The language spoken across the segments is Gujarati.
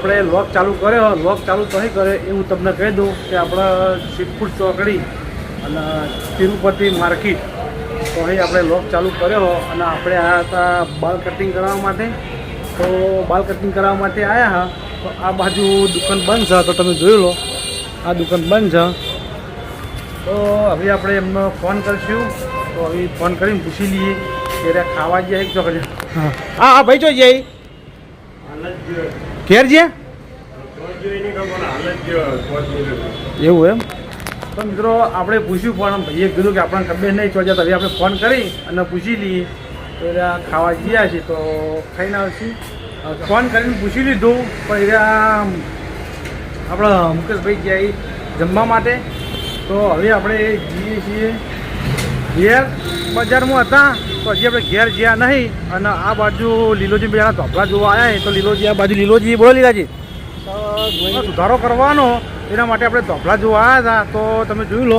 આપણે લોક ચાલુ કર્યો, લોક ચાલુ તો નહીં કરે એ હું તમને કહી દઉં કે આપણા શિવપુર ચોકડી અને તિરુપતિ માર્કેટ તો અહીં આપણે લોક ચાલુ કર્યો અને આપણે આવ્યા હતા બાલ કટિંગ કરવા માટે. તો બાલ કટિંગ કરવા માટે આવ્યા હા તો આ બાજુ દુકાન બંધ છે, તો તમે જોઈ લો આ દુકાન બંધ છે. તો હવે આપણે એમનો ફોન કરીશું, તો હવે ફોન કરીને પૂછી લઈએ કે ખાવા જઈએ એક ચોકડી. હા હા ભાઈ જો જઈએ ઘેર છે એવું એમ. તો મિત્રો આપણે પૂછ્યું પણ ભાઈએ કીધું કે આપણને ખબર નહીં ચોજ્યા, તો હવે આપણે ફોન કરી અને પૂછી લઈએ તો એ ખાવા ગયા છે તો ખાઈને આવશું. ફોન કરીને પૂછી લીધું પણ એ આપણા મુકેશભાઈ ગયા જમવા માટે. તો હવે આપણે જઈએ છીએ ઘેર. બજારમાં હતા તો હજી આપણે ઘેર ગયા નહીં અને આ બાજુ લીલોજી બેના ધોપલા જોવા આવ્યા તો લીલોજી આ બાજુ લીલોજી બોલો લીલાજી સુધારો કરવાનો એના માટે આપણે ધોપલા જોવા આવ્યા હતા. તો તમે જોઈ લો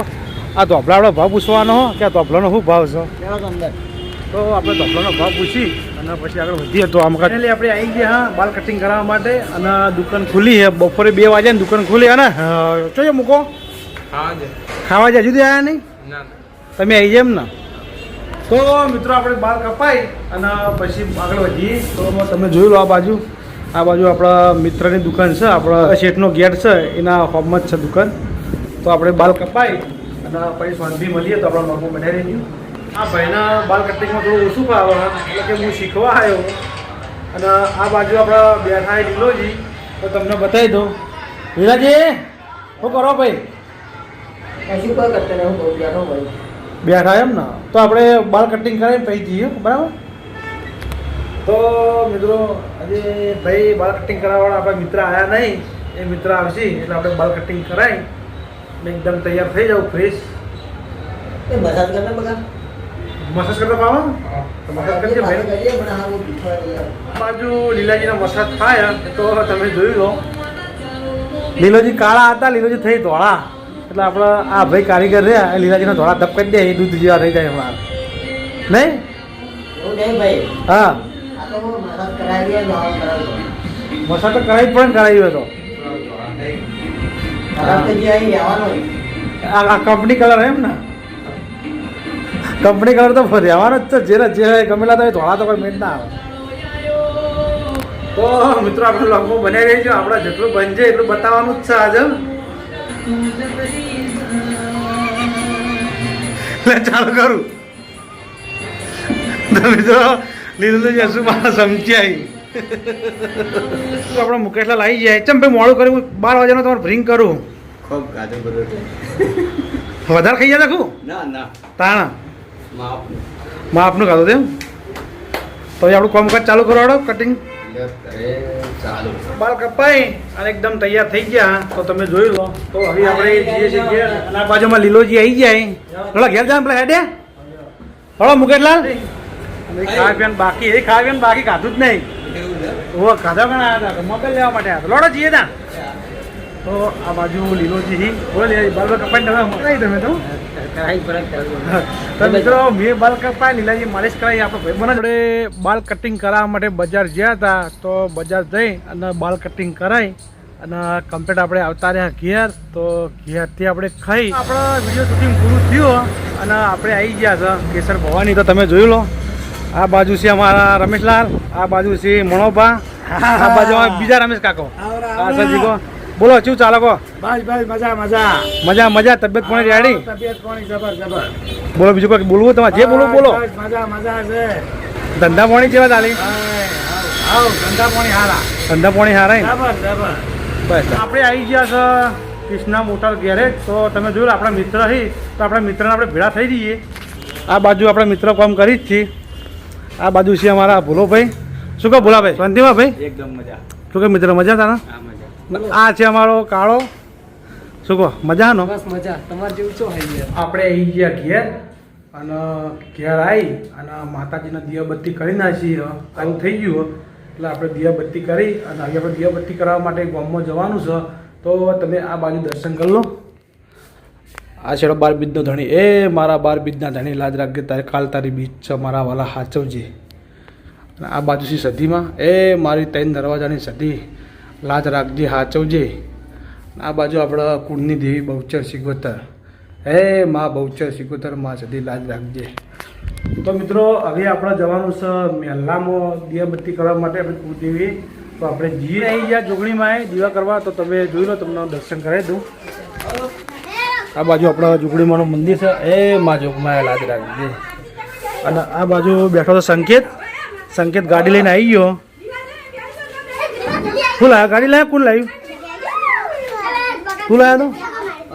આ ધોપલા આપણે ભાવ પૂછવાનો કે આ ધોપલાનો શું ભાવ છે અંદર. તો આપણે ધોપલાનો ભાવ પૂછી અને પછી આગળ વધીએ. તો આમ આપણે આવી ગયા હા બાલ કટિંગ કરવા માટે અને દુકાન ખુલ્લી છે. બપોરે 2 વાગ્યા ને દુકાન ખુલ્લી અને જોઈએ મૂકો ખાવા જાય જુદી આવ્યા નહીં તમે આવી જાય એમ ને. તો મિત્રો આપણે બાલ કપાઈ અને પછી આગળ વધીએ. તો તમે જોઈ લો આ બાજુ આપણા મિત્રની દુકાન છે, આપણા શેઠનો ગેટ છે એના હોમમાં જ છે દુકાન. તો આપણે બાલ કપાઈ અને પછી શાંતિ મળીએ તો આપણા મગમાં બનાવી દઈએ. આ ભાઈના બાલ કટિંગમાં થોડું ઓછું ફાવે એટલે કે હું શીખવા આવ્યો અને આ બાજુ આપણા બેઠા લીલોજી તો તમને બતાવી દઉં. લીલાજી શું કરો ભાઈ? શું કોઈ કરતા નહીં, હું બેઠો ભાઈ બેઠા એમ ને. તો આપણે બાલ કટિંગ કરાવીને પછી જઈએ બરાબર. તો મિત્રો આજે ભાઈ બાલ કટિંગ કરાવવાળા આપણા મિત્ર આવ્યા નહીં, એ મિત્ર આવશે એટલે આપણે બાલ કટિંગ કરાવી એકદમ તૈયાર થઈ જાવ ફ્રેશ. એ મસાજ કરતા બગા મસાજ કરતા પાવા તો મસાજ કરીએ ભાઈ. બાજુ લીલાજીના મસાજ થાય તો તમે જોઈ લો. લીલોજી કાળા હતા, લીલોજી થઈ ધોળા એટલે આપણે આ ભાઈ કારીગર રહ્યા લીલાજીના ધોળા ધપ કરી દે એ દૂધ જેવા રહી જાય હમણાં નહીં. હા મસાજ તો કરાવી જ પડે ને, કરાવી હોય તો આ કંપની કલર એમ ને. કંપની કલર તો રહેવાનો જ છે, જે ગમેલા તો ધોળા તો કોઈ મેટ ના આવે. તો મિત્રો આપણે લોગો બનાવી રહી છું, આપણે જેટલું બનશે એટલું બતાવવાનું જ છે આજે. ચાલુ કરું તો મિત્રો લીલું જશું મારા સમજાય. આપણે મુકેશલાલ આવી જાય. ચમ ભાઈ મોડું કર્યું 12 વાગ્યાનો તમારે ભ્રિંગ કરું ખૂબ ગાજર બધું વધારે ખાઈ જાય રાખું ના તાણા માપનું આપનું ખાધું તેમ. તો આપણું કામકાજ ચાલુ કરો કટિંગ ચાલુ બાલ કપાઈ અને એકદમ તૈયાર થઈ ગયા તો તમે જોઈ લો. તો હવે આપણે જઈએ છીએ ઘેર અને આ બાજુમાં લીલોજી આવી જાય. થોડા ઘેર જાય પેલા હેડે હળો મુકેશલાલ ખાવા પીવાનું બાકી ખાધું જ નહીં. ખાધા પણ આવ્યા હતા મોબાઈલ લેવા માટે આવ્યા લોડો જઈએ ત્યાં. તો આ બાજુ લીલોજી બોલે બાલ કપાઈ તમે તો મિત્રો મેં બાલ કપાઈ લીલાજી માલિશ કરાવી. આપણે ભાઈ જોડે બાલ કટિંગ કરાવવા માટે બજાર ગયા હતા તો બજાર જઈ અને બાલ કટિંગ કરાવી અને કમ્પ્લીટ આપણે આવતા રહ્યા ઘેર. તો ઘેરથી આપણે ખાઈ આપણો વિડીયો શૂટિંગ પૂરું થયું અને આપણે આવી ગયા છે કેસર ભવાની. તો તમે જોઈ લો આ બાજુ છે અમારા રમેશલાલ, આ બાજુ છે મણોબા, આ બાજુ બીજા રમેશ કાકો. બોલો શું ચાલો કહો? બસ મજા મજા મજા મજા. તબિયત પાણી રેડી? તબિયત પાણી જબર. બોલો બીજું કોઈ બોલવું તમારે જે બોલવું બોલો. મજા છે. ધંધા પાણી કેવા ચાલી? ધંધા પાણી હારા. ધંધા પાણી હારા જબર. બસ આપણે આવી ગયા છે કૃષ્ણા મોટર ગેરેજ. તો તમે જોયું આપણા મિત્ર હી તો આપણા મિત્રને આપણે ભેળા થઈ જઈએ. આ બાજુ આપણા મિત્ર કામ કરી જ છીએ. આ બાજુ છે અમારા ભૂલોભાઈ. શું કહો ભૂલાભાઈ? શાંતિમાં ભાઈ એકદમ મજા. શું કહે મિત્ર મજા તારા? આ છે અમારો કાળો. શું કહો મજાનો? બસ મજા. તમારે જેવું છો હાઈ. આપણે આવી ગયા ઘેર અને ઘેર આવી અને માતાજીના દિયાબત્તી કરી નાખી. આવું થઈ ગયું એટલે આપણે દિયાબત્તી કરી અને હવે આપણે દિયાબત્તી કરવા માટે ગામમાં જવાનું છે. તો તમે આ બાજુ દર્શન કરી લો. આ છેડો 12 બીજનો ધણી. એ મારા 12 બીજના ધણી લાજ રાખજે તારે કાલ તારી બીજ છે મારા વાલા હાચવજે. અને આ બાજુ છે સધીમાં એ મારી 3 દરવાજાની સધી લાજ રાખજે હાચવજે. આ બાજુ આપણા કુળની દેવી બહુચર સિકોતર. હે માં બહુચર સિકોતર માં સદી લાજ રાખજે. તો મિત્રો હવે આપણે જવાનું છે મહેલામાં દિયાબત્તી કરવા માટે આપણે કુળદેવી. તો આપણે જઈએ આવી ગયા જોગણીમાં દીવા કરવા. તો તમે જોઈ લો, તમને દર્શન કરાવી દઉં. આ બાજુ આપણા જોગણીમાંનું મંદિર છે. એ માં જોગમાં લાજ રાખજે. અને આ બાજુ બેઠો તો સંકેત. સંકેત ગાડી લઈને આવી ગયો. શું લાવ્યો? ગાડી લાવ્યો? કોણ લાવ્યું? શું લાવ્યો તો?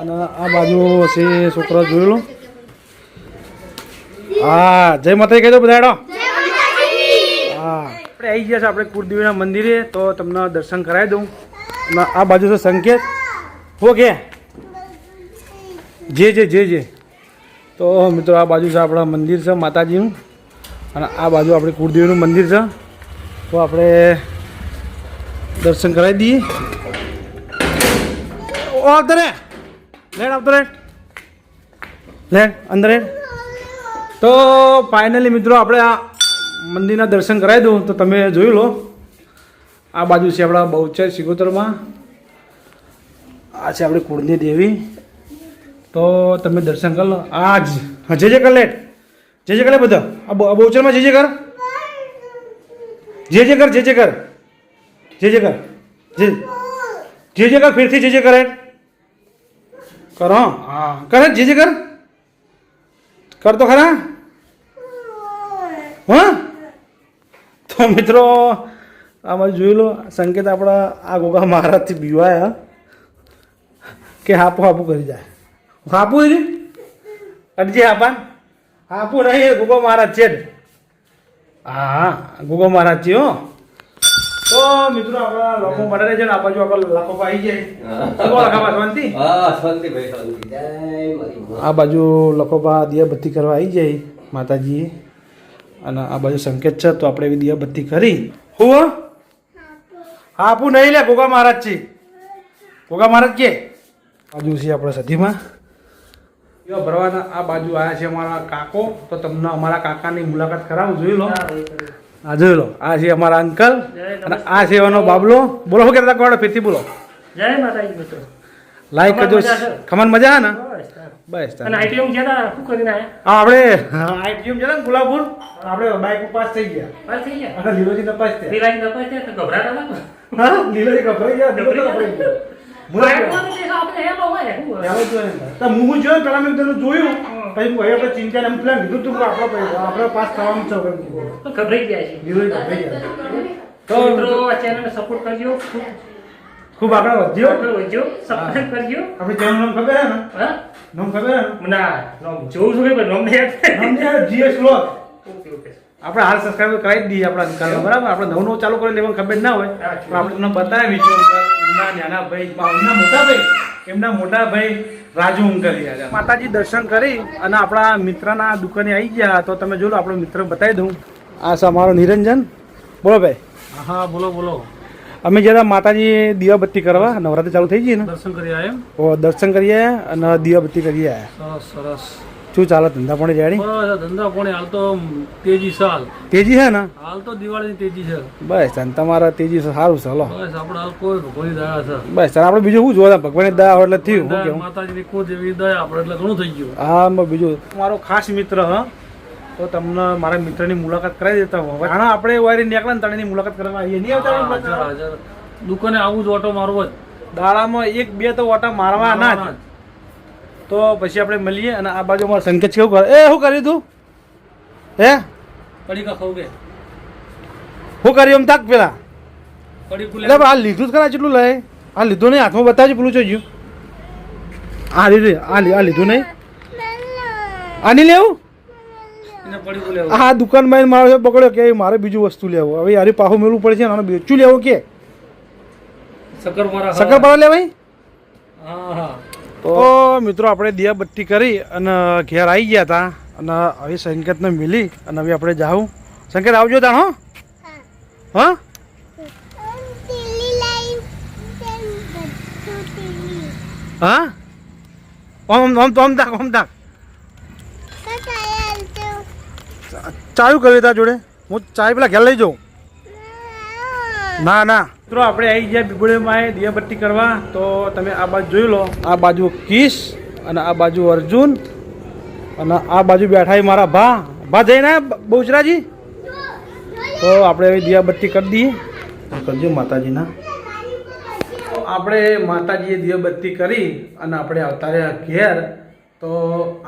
અને આ બાજુ છે છોકરો જોઈ લો. હા, જય માતાજી કહી દો બધા. હા, આપણે આવી ગયા છે આપણે કુળદેવીના મંદિરે. તો તમને દર્શન કરાવી દઉં. અને આ બાજુ છે સંકેત. ઓકે, જે તો મિત્રો આ બાજુ છે આપણા મંદિર છે માતાજીનું. અને આ બાજુ આપણે કુળદેવીનું મંદિર છે. તો આપણે દર્શન કરાવી દઈએ. ઓ આવતો રે, લેટ આવતો રે, લેટ અંદર રે. તો ફાઇનલી મિત્રો આપણે આ મંદિરના દર્શન કરાવી દઉં. તો તમે જોઈ લો, આ બાજુ છે આપણા બહુચર સિકોતરમાં. આ છે આપણી કુળની દેવી. તો તમે દર્શન કરી લો. આ જ જે કર લેટ, જે કર લે બધા. આ બહુચરમાં જે કર, જે કર, જે કર, જે કર, જે કર, ફિરથી જે કરે કરો. હા, કરે જે કર, કર તો ખરા. હા, તો મિત્રો આમાં જોઈ લો, સંકેત આપણા આ ગોગા મહારાજથી બીવાયા કે હાપો હાપું કરી જાય. હાપું છે અટજી હાપા હાપું નહીં, ગોગો મહારાજ છે. હા, ગોગો મહારાજ છે. હો, તો મિત્રો આપણા લોકો મળે છે ને. આ બાજુ આપણા લાખો આવી જાય. શાંતિ. હા, શાંતિ ભાઈ, શાંતિ. જય મારી માં. આ બાજુ લખોબા દિયાબત્તી કરવા આવી જાય માતાજીએ. અને આ બાજુ સંકેત છે. તો આપણે એવી દિયાબત્તી કરી. હું હાપું નહીં લે, ગોગા મહારાજ છે. ગોગા મહારાજ કે બાજુ છે આપણે સધીમાં ભરવાના. આ બાજુ આવ્યા છે અમારા કાકો. તો તમને અમારા કાકાની મુલાકાત કરાવું. જોઈ લો, આ જોઈ લો. આ છે અમારા અંકલ. અને આ છે એનો બાબલો. બોલો શું કહેતા કોણ ફીરથી બોલો. જય માતાજી મિત્રો. લાઈક કરજો. ખમણ મજા આવે ને? બસ. અને આઈટીએમ ગયા શું કરીને આયા? હા, આપણે આઈટીએમ જતા ને ગુલાબપુર. આપણે બાઇક પાસ થઈ ગયા. પાસ થઈ ગયા. અને લીલોજી તપાસ થયા. લીલાજી તપાસ થયા તો ગભરાતા ના. હા, લીલોજી ગભરાઈ ગયા. હું જોયું પેલા મેં તને જોયું. પછી હું આપણે ચિંતા એમ પ્લાન કીધું તું આપણે પાસ થવાનું છે. ગભરાઈ ગયા છે. લીલોજી ગભરાઈ ગયા. તો મિત્રો આ ચેનલને સપોર્ટ કરજો. ખૂબ આગળ વધ્યો. સબસ્ક્રાઇબ કરજો. આપણે ચેનલ નામ ખબર હે ને? હા, નામ ખબર હે ને? ના નામ જોઉં છું કે નામ નહીં નામ છે જીએસ વ્લોગ. Okay okay. આપણે હાલ સબસ્ક્રાઈબ કરાવી જ દઈએ આપણા અંકલને. બરાબર, આપણે નવું ચાલુ કરી લેવાનું ખબર ના હોય. તો આપણે તમને બતાવી એમના નાના ભાઈ, એમના મોટા ભાઈ રાજુ અંકલ. માતાજી દર્શન કરી અને આપણા મિત્રના દુકાને આવી ગયા. તો તમે જોઈ લો, આપણો મિત્ર બતાવી દઉં. આ છે અમારો નિરંજન. બોલો ભાઈ. હા બોલો બોલો. અમે જરા માતાજી દિવાબત્તી કરવા, નવરાત્રી ચાલુ થઈ ગઈ ને, દર્શન કરી આયા. ઓ દર્શન કરીએ અને દિવાબત્તી કરીએ. સરસ સરસ. શું ચાલે ધંધા પાણી રેડી? બસ ધંધા પાણી હાલ તો તેજી સાલ. તેજી છે ને? હાલ તો દિવાળીની તેજી છે. બસ તમારા તેજી સારું છે. હલો બસ આપણે હાલ કોઈ ભગવાનની દયા છે. બસ આપણે બીજું શું જોવા, ભગવાનની દયા હોય એટલે થયું. શું કેવું? માતાજીની કોઈ જેવી દયા આપણે એટલે ઘણું થઈ ગયું. હા, બીજું મારો ખાસ મિત્ર. હા, તો તમને મારા મિત્રની મુલાકાત કરાવી દેતા હોય. હા, આપણે વારી નીકળે ને તળેની મુલાકાત કરવા આવીએ. નહીં આવતા હાજર દુકાને આવું જ ઓટો મારવો જ. દાડામાં 1-2 તો ઓટા મારવાના જ. તો પછી આપણે મળીએ. અને આ બાજુ અમારા સંકેત કેવું કરે? એ શું કર્યું તું? હે પડીકા ખાવ કે શું કર્યું? એમ તાક પેલા પડીકું એટલે આ લીધું જ ખરા. કેટલું લે? આ લીધું નહીં, હાથમાં બતાવજો. પેલું જોઈ આ લીધું, આ લીધું નહીં. આ નહીં લેવું. એને પડીકું લેવું. આ દુકાનમાં મારો પકડ્યો કે મારે બીજું વસ્તુ લેવું. હવે યાર પાછું મેળવું પડે છે. આને બેચું લેવું કે શક્કરપારા લેવાય? હા હા. તો મિત્રો આપણે દિયાબત્તી કરી અને ઘેર આવી ગયા હતા. અને હવે સંકેતને મિલી અને હવે આપણે જાઉં. સંકેત આવજો તાણ. હો હા, હા, ઓમ તાક ચાયું કરી તાર જોડે. હું ચાય પેલા ઘેર લઈ જાઉં. ના ના મિત્રો આપણે આવી ગયા બીબોડીમાં દિયાબત્તી કરવા. તો તમે આ બાજુ જોઈ લો, આ બાજુ કિશ અને આ બાજુ અર્જુન અને આ બાજુ બેઠા મારા ભા જઈને બહુચરાજી. તો આપણે હવે દિયાબત્તી કરી દઈએ. કરજો માતાજીના. તો આપણે માતાજીએ દિયાબત્તી કરી અને આપણે આવતા રહ્યા ઘેર. તો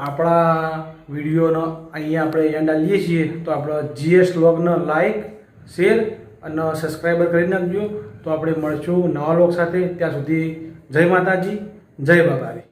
આપણા વિડીયોનો અહીંયા આપણે એન્ડ આલીએ છીએ. તો આપણો GS વ્લોગને લાઈક, શેર અને સબસ્ક્રાઈબર કરી નાખજો. તો આપણે મળશું નવા વ્લોગ સાથે. ત્યાં સુધી જય માતાજી, જય બાબારી.